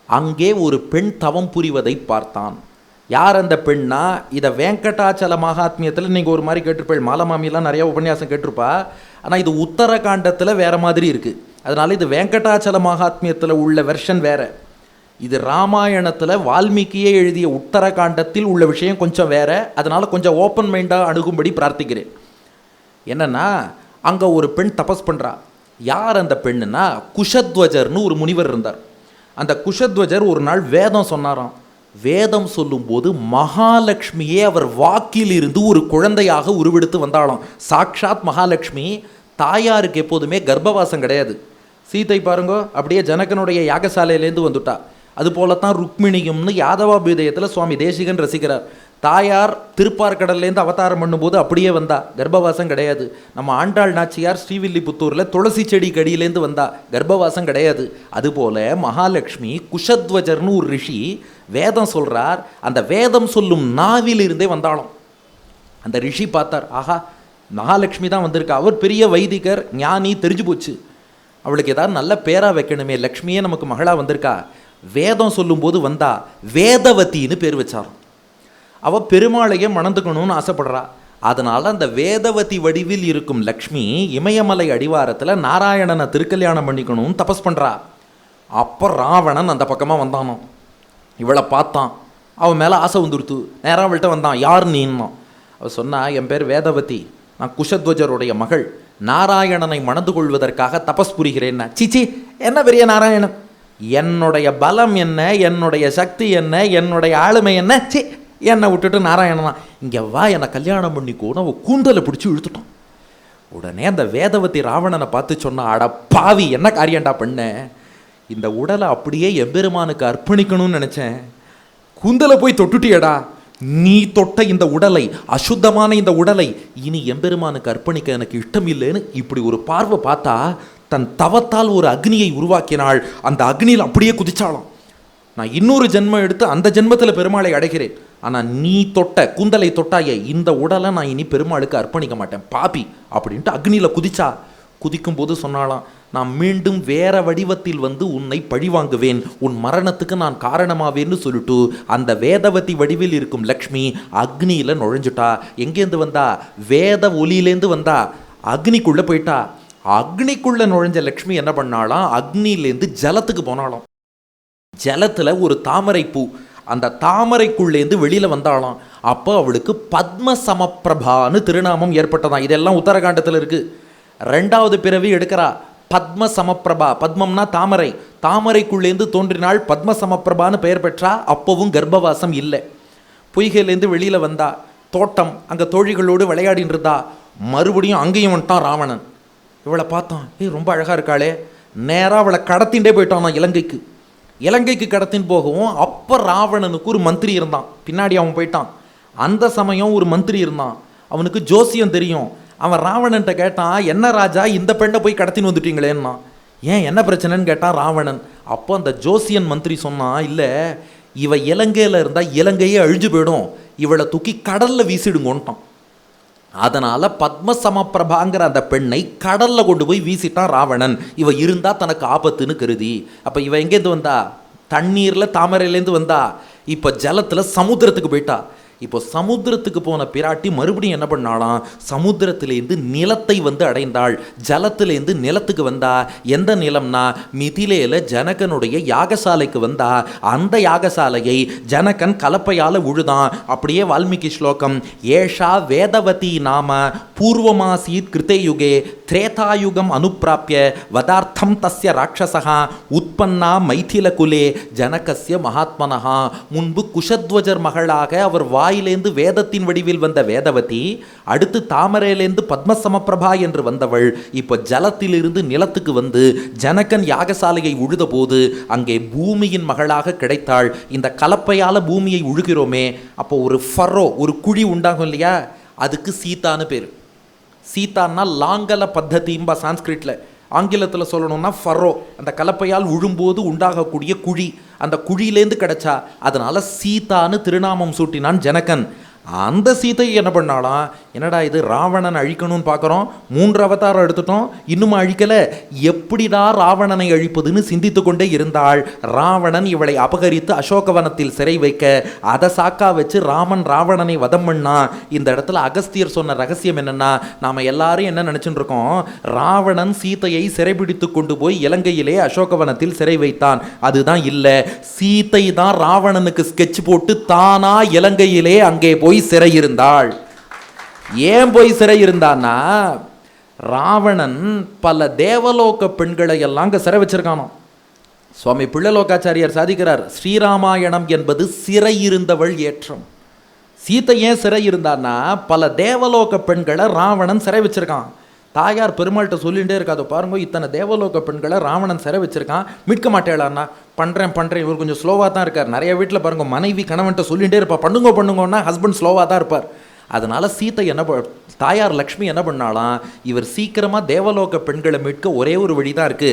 அங்கே ஒரு பெண் தவம் புரிவதை பார்த்தான். யார் அந்த பெண்ணா? இதை வெங்கடாச்சல மகாத்மியத்தில் நீங்கள் ஒரு மாதிரி கேட்டிருப்பேள். மாலமாமிலாம் நிறையா உபன்யாசம் கேட்டிருப்பா. ஆனால் இது உத்தரகாண்டத்தில் வேறு மாதிரி இருக்குது. அதனால் இது வெங்கடாச்சல மகாத்மியத்தில் உள்ள வெர்ஷன் வேறு. இது ராமாயணத்தில் வால்மீகியே எழுதிய உத்தரகாண்டத்தில் உள்ள விஷயம் கொஞ்சம் வேறு. அதனால் கொஞ்சம் ஓப்பன் மைண்டாக அணுகும்படி பிரார்த்திக்கிறேன். என்னென்னா, அங்கே ஒரு பெண் தபஸ் பண்ணுறா. யார் அந்த பெண்ணுன்னா, குஷத்வஜர்னு ஒரு முனிவர் இருந்தார். அந்த குஷத்வஜர் ஒரு நாள் வேதம் சொன்னாராம். வேதம் சொல்லும்போது மகாலட்சுமியே அவர் வாக்கில் இருந்து ஒரு குழந்தையாக உருவெடுத்து வந்தாலும். சாக்ஷாத் மகாலட்சுமி. தாயாருக்கு எப்போதுமே கர்ப்பவாசம் கிடையாது. சீதை பாருங்க, அப்படியே ஜனகனுடைய யாகசாலையிலேருந்து வந்துட்டா. அதுபோலத்தான் ருக்மிணியும்னு யாதவாபியுதயத்தில் சுவாமி தேசிகன் ரசிக்கிறார். தாயார் திருப்பார்கடல்லேருந்து அவதாரம் பண்ணும்போது அப்படியே வந்தா, கர்ப்பவாசம் கிடையாது. நம்ம ஆண்டாள் நாச்சியார் ஸ்ரீவில்லிபுத்தூரில் துளசி செடி கடியிலேருந்து வந்தா, கர்ப்பவாசம் கிடையாது. அதுபோல மகாலட்சுமி குஷத்வஜர்னு ஒரு ரிஷி வேதம் சொல்கிறார். அந்த வேதம் சொல்லும் நாவிலிருந்தே வந்தாலும். அந்த ரிஷி பார்த்தார், ஆஹா மகாலட்சுமி தான் வந்திருக்கா. அவர் பெரிய வைதிகர், ஞானி, தெரிஞ்சு போச்சு. அவளுக்கு ஏதாவது நல்ல பேரா வைக்கணுமே, லக்ஷ்மியே நமக்கு மகளா வந்திருக்கா, வேதம் சொல்லும்போது வந்தா வேதவத்தின்னு பேர் வச்சார். அவள் பெருமாளையே மணந்துக்கணும்னு ஆசைப்படுறா. அதனால் அந்த வேதவதி வடிவில் இருக்கும் லக்ஷ்மி இமயமலை அடிவாரத்தில் நாராயணனை திருக்கல்யாணம் பண்ணிக்கணும்னு தபஸ் பண்ணுறா. அப்போ ராவணன் அந்த பக்கமாக வந்தானோ, இவளை பார்த்தான், அவன் மேலே ஆசை வந்துடுத்து. நேராக அவள்கிட்ட வந்தான், யார் நீன்னா. அவள் சொன்னா, என் பேர் வேதவதி, நான் குஷத்வஜருடைய மகள், நாராயணனை மணந்து கொள்வதற்காக தபஸ் புரிகிறேன்னா. சிச்சி, என்ன பெரிய நாராயணன், என்னுடைய பலம் என்ன, என்னுடைய சக்தி என்ன, என்னுடைய ஆளுமை என்ன, சி என்னை விட்டுட்டு நாராயணனா இங்கே வா, என்னை கல்யாணம் பண்ணிக்கோன்னு அவன் கூந்தலை பிடிச்சி இழுத்துட்டான். உடனே அந்த வேதவதி ராவணனை பார்த்து சொன்னா, அட பாவி, என்ன காரியண்டா பண்ண, இந்த உடலை அப்படியே எம்பெருமானுக்கு அர்ப்பணிக்கணும்னு நினச்சேன், கூந்தலை போய் தொட்டுட்டியடா, நீ தொட்ட இந்த உடலை, அசுத்தமான இந்த உடலை இனி எம்பெருமானுக்கு அர்ப்பணிக்க எனக்கு இஷ்டம் இல்லைன்னு இப்படி ஒரு பார்வை பார்த்தா, தன் தவத்தால் ஒரு அக்னியை உருவாக்கினாள். அந்த அக்னியில் அப்படியே குதிச்சாலாம். நான் இன்னொரு ஜென்மம் எடுத்து அந்த ஜென்மத்தில் பெருமாளை அடைகிறேன், ஆனால் நீ தொட்ட கூந்தலை தொட்டாயே, இந்த உடலை நான் இனி பெருமாளுக்கு அர்ப்பணிக்க மாட்டேன் பாப்பி அப்படின்ட்டு அக்னியில் குதிச்சா. குதிக்கும் போது சொன்னாலாம், நான் மீண்டும் வேற வடிவத்தில் வந்து உன்னை பழிவாங்குவேன், உன் மரணத்துக்கு நான் காரணமாவேன்னு சொல்லிட்டு அந்த வேதவதி வடிவில் இருக்கும் லக்ஷ்மி அக்னியில் நுழைஞ்சுட்டா. எங்கேருந்து வந்தா, வேத ஒலியிலேருந்து வந்தா, அக்னிக்குள்ளே போயிட்டா. அக்னிக்குள்ளே நுழைஞ்ச லக்ஷ்மி என்ன பண்ணாலாம், அக்னியிலேருந்து ஜலத்துக்கு போனாலும். ஜலத்தில் ஒரு தாமரை பூ, அந்த தாமரைக்குள்ளேருந்து வெளியில் வந்தாலாம். அப்போ அவளுக்கு பத்ம சமப்பிரபான்னு திருநாமம் ஏற்பட்டதான். இதெல்லாம் உத்தரகாண்டத்தில் இருக்குது. ரெண்டாவது பிறவி எடுக்கிறா, பத்ம சமப்பிரபா. பத்மம்னா தாமரை, தாமரைக்குள்ளேருந்து தோன்றினாள், பத்ம சமப்பிரபான்னு பெயர் பெற்றா. அப்போவும் கர்ப்பவாசம் இல்லை. பொய்கையிலேருந்து வெளியில் வந்தா, தோட்டம், அங்கே தோழிகளோடு விளையாடின்னு இருந்தா. மறுபடியும் அங்கேயும் வந்துட்டான் ராவணன். இவளை பார்த்தான், ரொம்ப அழகாக இருக்காளே, நேராக அவளை கடத்தின்ண்டே போயிட்டான் இலங்கைக்கு. இலங்கைக்கு கடத்தின்னு போகவும் அப்போ ராவணனுக்கு ஒரு மந்திரி இருந்தான், பின்னாடி அவன் போயிட்டான். அந்த சமயம் ஒரு மந்திரி இருந்தான், அவனுக்கு ஜோசியம் தெரியும். அவன் ராவணன்ட்ட கேட்டான், என்ன ராஜா இந்த பெண்ணை போய் கடத்தின்னு வந்துட்டீங்களேன்னா. ஏன், என்ன பிரச்சனைன்னு கேட்டான் ராவணன். அப்போ அந்த ஜோசியன் மந்திரி சொன்னான், இல்லை, இவ இலங்கையில் இருந்தால் இலங்கையே அழிஞ்சு போயிடும், இவளை தூக்கி கடலில் வீசிடுங்கோன்ட்டான். அதனால் பத்ம சமப்பிரபாங்கிற அந்த பெண்ணை கடலில் கொண்டு போய் வீசிட்டான் ராவணன். இவ இருந்தால் தனக்கு ஆபத்துன்னு கருதி. அப்போ இவ எங்கேருந்து வந்தா, தண்ணீரில் தாமரையிலேருந்து வந்தா, இப்போ ஜலத்தில் சமுத்திரத்துக்கு போயிட்டா. இப்போ சமுத்திரத்துக்கு போன பிராட்டி மறுபடியும் என்ன பண்ணாலாம், சமுத்திரத்திலேருந்து நிலத்தை வந்து அடைந்தாள். ஜலத்திலேருந்து நிலத்துக்கு வந்தா. எந்த நிலம்னா, மிதிலேல ஜனகனுடைய யாகசாலைக்கு வந்தா. அந்த யாகசாலையை ஜனகன் கலப்பையால் உழுதான். அப்படியே வால்மீகி ஸ்லோகம், ஏஷா வேதவதி நாம பூர்வமாசீத் கிருத்தயுகே திரேதாயுகம் அனுப்பிராப்பிய வதார்த்தம் தஸ்ய ராட்சசா உற்பன்னா மைதில குலே ஜனகஸ்ய மகாத்மனஹா. முன்பு குஷத்வஜர் மகளாக அவர் வாயிலேந்து வேதத்தின் வடிவில் வந்த வேதவதி, அடுத்து தாமரையிலேந்து பத்மசமப்பிரபா என்று வந்தவள் இப்போ ஜலத்திலிருந்து நிலத்துக்கு வந்து ஜனகன் யாகசாலையை உழுத போது அங்கே பூமியின் மகளாக கிடைத்தாள். இந்த கலப்பையால் பூமியை உழுகிறோமே, அப்போ ஒரு ஃபரோ, ஒரு குழி உண்டாகும் இல்லையா, அதுக்கு சீதான்னு பேர். சீதான்னா லாங்கல பத்ததிம்பா சான்ஸ்கிரிட்டில். ஆங்கிலத்தில் சொல்லணும்னா ஃபரோ, அந்த கலப்பையால் உழும்போது உண்டாகக்கூடிய குழி, அந்த குழியிலேருந்து கிடைச்சா. அதனால் சீதான்னு திருநாமம் சூட்டினான் ஜனகன். அந்த சீதையை என்ன பண்ணாலாம், என்னடா இது ராவணனை அழிக்கணும்னு பார்க்குறோம், 3 அவதாரம் எடுத்துட்டோம், இன்னும் அழிக்கலை, எப்படிடா ராவணனை அழிப்பதுன்னு சிந்தித்து கொண்டே இருந்தாள். ராவணன் இவளை அபகரித்து அசோகவனத்தில் சிறை வைக்க அதை சாக்கா வச்சு ராமன் ராவணனை வதம் பண்ணா. இந்த இடத்துல அகஸ்தியர் சொன்ன ரகசியம் என்னென்னா, நாம் எல்லாரும் என்ன நினச்சிட்டு இருக்கோம், ராவணன் சீதையை சிறைபிடித்து கொண்டு போய் இலங்கையிலே அசோகவனத்தில் சிறை வைத்தான். அதுதான் இல்லை, சீதை தான் ராவணனுக்கு ஸ்கெட்ச் போட்டு தானா இலங்கையிலே அங்கே போய் சிறையிருந்தாள். ஏன் போய் சிறையிருந்தான்னா, ராவணன் பல தேவலோக பெண்களை எல்லாம் அங்கே சிறை வச்சிருக்கானோ. சுவாமி பிள்ளலோகாச்சாரியார் சாதிக்கிறார், ஸ்ரீராமாயணம் என்பது சிறையிருந்தவள் ஏற்றம். சீதை ஏன் சிறை இருந்தான்னா, பல தேவலோக பெண்களை ராவணன் சிறை வச்சிருக்கான். தாயார் பெருமாள்கிட்ட சொல்லிகிட்டே இருக்காதோ, பாருங்க இத்தனை தேவலோக பெண்களை ராவணன் சிறை வச்சிருக்கான், மீட்க மாட்டேளான்னா. பண்ணுறேன் இவர் கொஞ்சம் ஸ்லோவாக தான் இருக்கார். நிறைய வீட்டில் பாருங்க, மனைவி கணவன்கிட்ட சொல்லிகிட்டே இருப்பார், பண்ணுங்கோன்னா ஹஸ்பண்ட் ஸ்லோவாக தான் இருப்பார். அதனால சீத்தை தாயார் லக்ஷ்மி என்ன பண்ணாலாம், இவர் சீக்கிரமா தேவலோக பெண்களை மீட்க ஒரே ஒரு வழிதான் இருக்கு,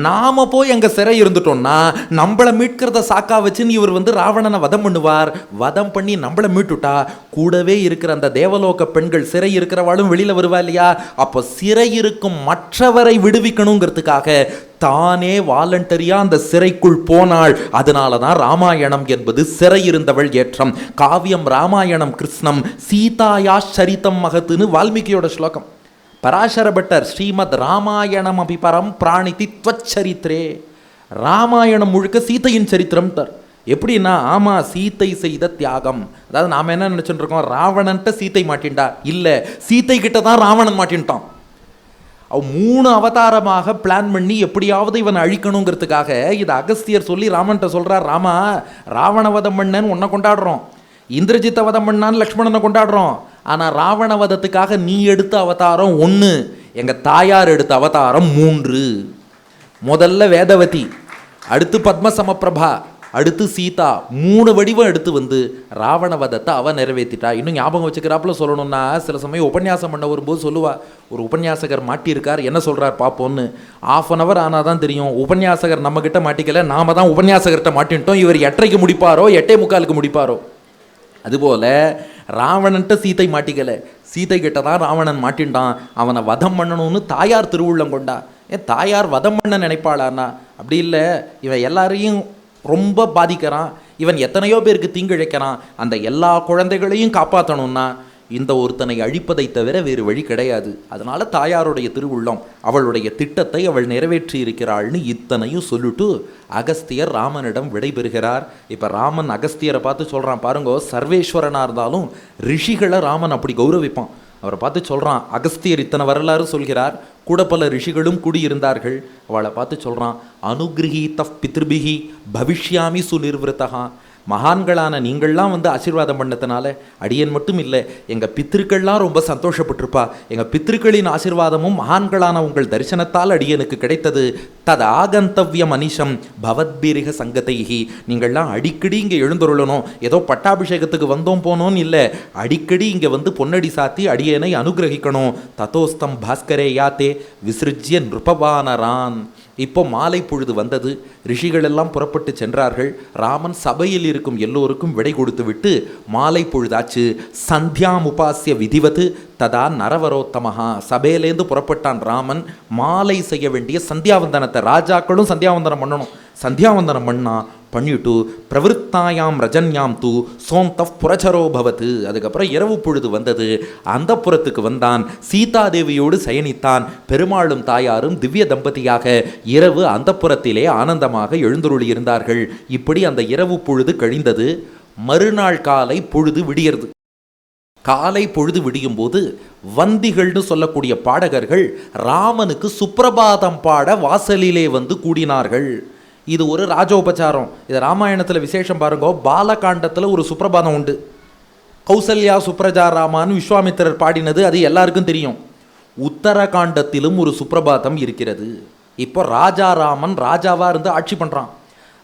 நாம போய் அங்க சிறை இருந்துட்டோம்னா நம்மளை மீட்கிறத சாக்கா வச்சுன்னு இவர் ராவணனை வதம் பண்ணுவார், வதம் பண்ணி நம்மளை மீட்டுட்டா கூடவே இருக்கிற அந்த தேவலோக பெண்கள் சிறை இருக்கிறவாளும் வெளியில வருவா இல்லையா, அப்போ சிறை இருக்கும் மற்றவரை விடுவிக்கணுங்கிறதுக்காக தானே வாலண்டரியா அந்த சிறைக்குள் போனாள். அதனாலதான் ராமாயணம் என்பது சிறை இருந்தவள் ஏற்றம். காவியம் ராமாயணம் கிருஷ்ணம் சீதாயா சரிதம் மகத்துன்னு வால்மீகியோட ஸ்லோகம். பராசர பட்டர் ஸ்ரீமத் ராமாயணம் அபிபரம் பிராணிதி த்வச்சரித்ரே, ராமாயணம் முழுக்க சீதையின் சரித்திரம் தர். எப்படின்னா, ஆமா சீத்தை செய்த தியாகம். அதாவது நாம என்ன நினைச்சுட்டு இருக்கோம், ராவணன்ட்ட சீத்தை மாட்டின்டா, இல்ல சீத்தை கிட்ட தான் ராவணன் மாட்டின்ட்டான். அவ 3 அவதாரமாக பிளான் பண்ணி எப்படியாவது இவன் அழிக்கணுங்கிறதுக்காக இதை அகஸ்தியர் சொல்லி ராமன்ட்ட சொல்றார், ராமா ராவண வதம் பண்ணன்னு உன்னை கொண்டாடுறோம், இந்திரஜித்த வதம் பண்ணான்னு லக்ஷ்மணனை கொண்டாடுறோம், ஆனால் ராவண வதத்துக்காக நீ எடுத்த அவதாரம் 1, எங்கள் தாயார் எடுத்த அவதாரம் 3. முதல்ல வேதவதி, அடுத்து பத்ம சமப்பிரபா, அடுத்து சீதா, 3 வடிவம் எடுத்து ராவண வதத்தை அவ நிறைவேற்றிட்டா. இன்னும் ஞாபகம் வச்சுக்கிறாப்புல சொல்லணும்னா, சில சமயம் உபன்யாசம் பண்ண வரும்போது சொல்லுவா, ஒரு உபன்யாசகர் மாட்டியிருக்கார், என்ன சொல்கிறார் பார்ப்போன்னு. 1/2 hour ஆனால் தான் தெரியும், உபன்யாசகர் நம்மக்கிட்ட மாட்டிக்கல, நாம தான் உபன்யாசகர்கிட்ட மாட்டின்ட்டோம். இவர் 8:30 முடிப்பாரோ 8:45 முடிப்பாரோ. அதுபோல ராவணன்ட்ட சீத்தை மாட்டிக்கல, சீத்தை கிட்ட தான் ராவணன் மாட்டின்ட்டான். அவனை வதம் பண்ணணும்னு தாயார் திருவுள்ளம் கொண்டா. தாயார் வதம் பண்ண நினைப்பாளான்னா, அப்படி இல்லை, இவன் எல்லாரையும் ரொம்ப பாதிக்கிறான், இவன் எத்தனையோ பேருக்கு தீங்கிழைக்கிறான், அந்த எல்லா குழந்தைகளையும் காப்பாற்றணும்னா இந்த ஒருத்தனை அழிப்பதை தவிர வேறு வழி கிடையாது. அதனால தாயாருடைய திருவுள்ளம், அவளுடைய திட்டத்தை அவள் நிறைவேற்றி இருக்கிறாள்னு இத்தனையும் சொல்லிட்டு அகஸ்தியர் ராமனிடம் விடைபெறுகிறார். இப்போ ராமன் அகஸ்தியரை பார்த்து சொல்கிறான், பாருங்கோ, சர்வேஸ்வரனாக இருந்தாலும் ரிஷிகளை ராமன் அப்படி கௌரவிப்பான். அவரை பார்த்து சொல்கிறான், அகஸ்தியர் இத்தனை வரலாறு சொல்கிறார், கூட பல ரிஷிகளும் கூடியிருந்தார்கள். அவளை பார்த்து சொல்கிறான், அனுகிரகீத பித்ருபிகி பவிஷ்யாமி சுநிர்விருத்தகா, மகான்களான நீங்கள்லாம் ஆசீர்வாதம் பண்ணதுனால அடியன் மட்டும் இல்லை, எங்கள் பித்திருக்கள்லாம் ரொம்ப சந்தோஷப்பட்டிருப்பா. எங்கள் பித்திருக்களின் ஆசீர்வாதமும் மகான்களான உங்கள் தரிசனத்தால் அடியனுக்கு கிடைத்தது. தது ஆகந்தவ்யம் அனிஷம் பவத்பீரிக சங்கதைகி, நீங்கள்லாம் அடிக்கடி இங்கே எழுந்துருளணும், ஏதோ பட்டாபிஷேகத்துக்கு வந்தோம் போனோன்னு இல்லை, அடிக்கடி இங்கே பொன்னடி சாத்தி அடியனை அனுகிரகிக்கணும். ததோஸ்தம் பாஸ்கரே யாத்தே விசிருஜ்ய நிருபவானரான். இப்போ மாலை பொழுது வந்தது, ரிஷிகள் எல்லாம் புறப்பட்டு சென்றார்கள். ராமன் சபையில் இருக்கும் எல்லோருக்கும் விடை கொடுத்து விட்டு மாலை பொழுதாச்சு. சந்தியாமுபாசிய விதிவது ததா நரவரோத்தமஹா, சபையிலேருந்து புறப்பட்டான் ராமன். மாலை செய்ய வேண்டிய சந்தியாவந்தனத்தை, ராஜாக்களும் சந்தியாவந்தனம் பண்ணணும், சந்தியாவந்தனம் பண்ணிட்டு பிரவருத்தாயாம் ரஜன்யாம் தூ சோந்தப் புரச்சரோ பவத்து. அதுக்கப்புறம் இரவு பொழுது வந்தது, அந்த புறத்துக்கு வந்தான், சீதாதேவியோடு சயனித்தான். பெருமாளும் தாயாரும் திவ்ய தம்பதியாக இரவு அந்த புறத்திலே ஆனந்தமாக எழுந்தருளி இருந்தார்கள். இப்படி அந்த இரவு பொழுது கழிந்தது. மறுநாள் காலை பொழுது விடியறது. காலை பொழுது விடியும் போது வந்திகள்னு சொல்லக்கூடிய பாடகர்கள் ராமனுக்கு சுப்பிரபாதம் பாட வாசலிலே கூடினார்கள். இது ஒரு ராஜோபச்சாரம். இது ராமாயணத்தில் விசேஷம் பாருங்க. பாலகாண்டத்தில் ஒரு சுப்பிரபாதம் உண்டு. கௌசல்யா சுப்ரஜா ராமான்னு விஸ்வாமித்திரர் பாடினது அது எல்லாருக்கும் தெரியும். உத்தரகாண்டத்திலும் ஒரு சுப்பிரபாதம் இருக்கிறது. இப்போ ராஜாராமன் ராஜாவாக இருந்து ஆட்சி பண்ணுறான்.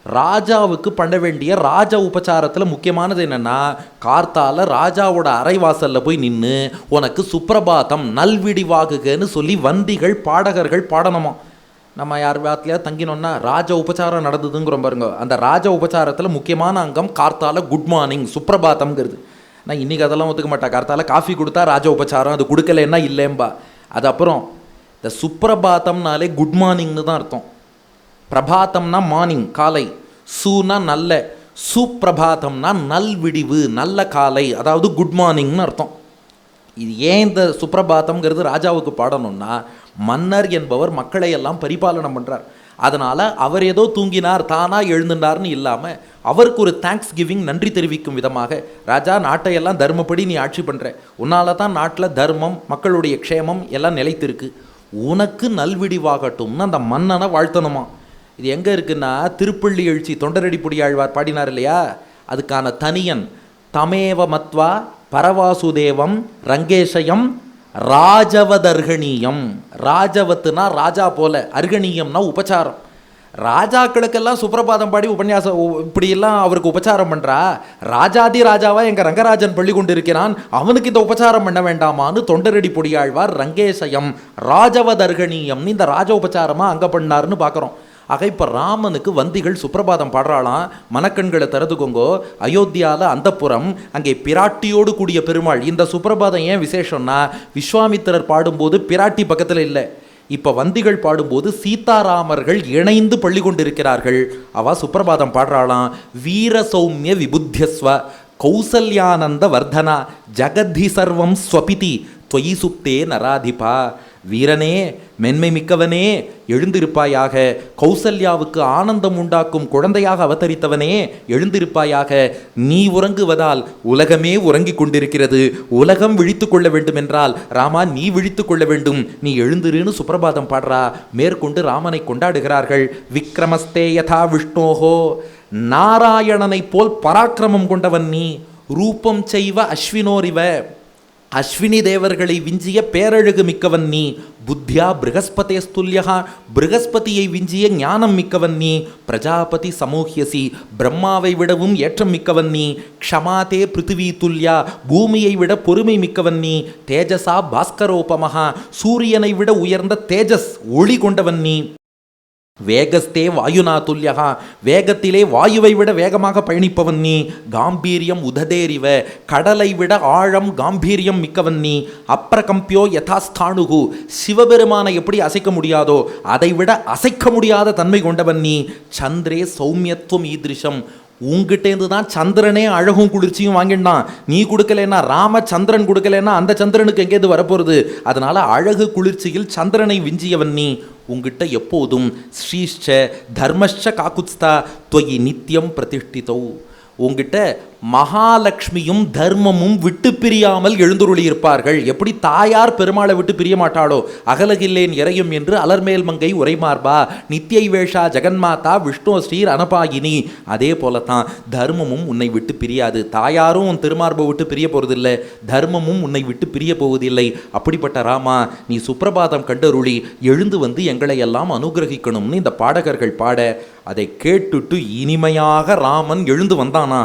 ராஜாவுக்கு பண்ண வேண்டிய ராஜ உபச்சாரத்தில் முக்கியமானது என்னென்னா, கார்த்தால ராஜாவோட அரைவாசலில் போய் நின்று உனக்கு சுப்பிரபாதம் நல்விடிவாகுகன்னு சொல்லி வந்திகள் பாடகர்கள் பாடணுமா. நம்ம யார் வாத்திலையா தங்கினோன்னா ராஜ உபச்சாரம் நடந்ததுங்கிறோம் பாருங்க. அந்த ராஜ உபச்சாரத்தில் முக்கியமான அங்கம் கார்த்தால குட் மார்னிங் சுப்பிரபாதம்ங்கிறது. நான் இன்றைக்கி அதெல்லாம் ஒத்துக்க மாட்டேன். கார்த்தால காஃபி கொடுத்தா ராஜ உபச்சாரம், அது கொடுக்கலன்னா இல்லைம்பா. அது அப்புறம் இந்த சுப்பிரபாதம்னாலே குட் மார்னிங்னு தான் அர்த்தம். பிரபாத்தம்னா மார்னிங் காலை, சூனா நல்ல, சுப்பிரபாதம்னா நல்விடிவு நல்ல காலை, அதாவது குட் மார்னிங்னு அர்த்தம். இது ஏன் இந்த சுப்பிரபாதம்ங்கிறது ராஜாவுக்கு பாடணும்னா, மன்னர் என்பவர் மக்களை எல்லாம் பரிபாலனம் பண்ணுறார். அதனால் அவர் ஏதோ தூங்கினார் தானாக எழுந்துனார்னு இல்லாமல் அவருக்கு ஒரு தேங்க்ஸ் கிவிங், நன்றி தெரிவிக்கும் விதமாக, ராஜா நாட்டையெல்லாம் தர்மப்படி நீ ஆட்சி பண்ணுற, உன்னால தான் நாட்டில் தர்மம் மக்களுடைய க்ஷேமம் எல்லாம் நிலைத்திருக்கு, உனக்கு நல்விடிவாகட்டும்னு அந்த மன்னனை வாழ்த்தணுமா. இது எங்கே இருக்குன்னா, திருப்பள்ளி எழுச்சி தொண்டரடிப்புடி ஆழ்வார் பாடினார் இல்லையா, அதுக்கான தனியன் தமேவ மத்வா பரவாசுதேவம் ரங்கேஷயம் ராஜவதர்கணீயம். ராஜவத்துனா ராஜா போல, அர்கணீயம்னா உபச்சாரம். ராஜாக்களுக்கெல்லாம் சுப்பிரபாதம் பாடி உபன்யாசம் இப்படியெல்லாம் அவருக்கு உபச்சாரம் பண்ணுறா, ராஜாதி ராஜாவா எங்கள் ரங்கராஜன் பள்ளி கொண்டு இருக்கிறான், அவனுக்கு இந்த உபச்சாரம் பண்ண வேண்டாமான்னு தொண்டரடி பொடியாழ்வார் ரங்கேசயம் ராஜவதர்கணீயம்னு இந்த ராஜ உபச்சாரமாக அங்கே பண்ணாருன்னு பார்க்குறோம். ஆக இப்போ ராமனுக்கு வந்திகள் சுப்பிரபாதம் பாடுறாளாம். மனக்கண்களை திறந்துக்கோங்கோ. அயோத்தியாவில் அந்தப்புறம் அங்கே பிராட்டியோடு கூடிய பெருமாள். இந்த சுப்பிரபாதம் ஏன் விசேஷம்னா, விஸ்வாமித்திரர் பாடும்போது பிராட்டி பக்கத்தில் இல்லை, இப்போ வந்திகள் பாடும்போது சீதாராமர்கள் இணைந்து பள்ளி கொண்டிருக்கிறார்கள். அவ சுப்பிரபாதம் பாடுறாளாம். வீர சௌமிய விபுத்தியஸ்வ கௌசல்யானந்த வர்தனா ஜகத்தி சர்வம் ஸ்வபிதி தொயி சுப்தே நராதிபா. வீரனே, மென்மை மிக்கவனே, எழுந்திருப்பாயாக. கௌசல்யாவுக்கு ஆனந்தம் உண்டாக்கும் குழந்தையாக அவதரித்தவனே, எழுந்திருப்பாயாக. நீ உறங்குவதால் உலகமே உறங்கிக் கொண்டிருக்கிறது. உலகம் விழித்து கொள்ள வேண்டும் என்றால் ராமா நீ விழித்து கொள்ள வேண்டும், நீ எழுந்திருன்னு சுப்பிரபாதம் பாடுறா. மேற்கொண்டு ராமனை கொண்டாடுகிறார்கள். விக்ரமஸ்தே யதா விஷ்ணோஹோ, நாராயணனை போல் பராக்கிரமம் கொண்டவன் நீ. ரூபம் செய்வ அஸ்வினோரிவ, அஸ்வினி தேவர்களை விஞ்சிய பேரழகு மிக்கவன் நீ. புத்தியா பிருகஸ்பதே ஸ்துல்யா, பிருகஸ்பதியை விஞ்சிய ஞானம் மிக்கவன் நீ. பிரஜாபதி சமூஹ்யசி, பிரம்மாவை விடவும் ஏற்றம் மிக்கவன் நீ. க்ஷமாதே பிருத்திவி துல்யா, பூமியை விட பொறுமை மிக்கவன் நீ. தேஜசா பாஸ்கரோபமஹா, சூரியனை விட உயர்ந்த தேஜஸ் ஒளி கொண்டவன் நீ. வேகஸ்தே வாயுனா துல்யகா, வேகத்திலே வாயுவை விட வேகமாக பயணிப்பவன் நீ. காம்பீரியம் உததேரிவ, கடலை விட ஆழம் காம்பீரியம் மிக்கவன் நீ. அப்ரகம்பியோ யதாஸ்தானுகு, சிவபெருமானை எப்படி அசைக்க முடியாதோ அதை விட அசைக்க முடியாத தன்மை கொண்டவன் நீ. சந்திரே சௌமியத்துவம் ஈதிருஷம், உங்ககிட்டேருந்து தான் சந்திரனே அழகும் குளிர்ச்சியும் வாங்கிட்டான். நீ கொடுக்கலன்னா, ராமச்சந்திரன் கொடுக்கலன்னா அந்த சந்திரனுக்கு எங்கேருந்து வரப்போகிறது? அதனால அழகு குளிர்ச்சியில் சந்திரனை விஞ்சியவன் நீ. உங்ககிட்ட எப்போதும் ஸ்ரீஷ்ச தர்மஷ்ச காக்குத்ஸ்தா துவயி நித்தியம் பிரதிஷ்டிதௌ, உங்ககிட்ட மகாலட்சுமியும் தர்மமும் விட்டு பிரியாமல் எழுந்துருளி இருப்பார்கள். எப்படி தாயார் பெருமாளை விட்டு பிரிய மாட்டாளோ, அகலகில்லேன் இறையும் என்று அலர்மேல் மங்கை உரைமார்பா நித்தியை வேஷா ஜெகன்மாதா விஷ்ணு ஸ்ரீர் அனபாகினி, அதே போல தான் தர்மமும் உன்னை விட்டு பிரியாது. தாயாரும் உன் திருமார்பை விட்டு பிரிய போவதில்லை, தர்மமும் உன்னை விட்டு பிரிய போவதில்லை. அப்படிப்பட்ட ராமா, நீ சுப்பிரபாதம் கண்டருளி எழுந்து வந்து எங்களை எல்லாம் அனுகிரகிக்கணும்னு இந்த பாடகர்கள் பாட, அதை கேட்டுட்டு இனிமையாக ராமன் எழுந்து வந்தானா.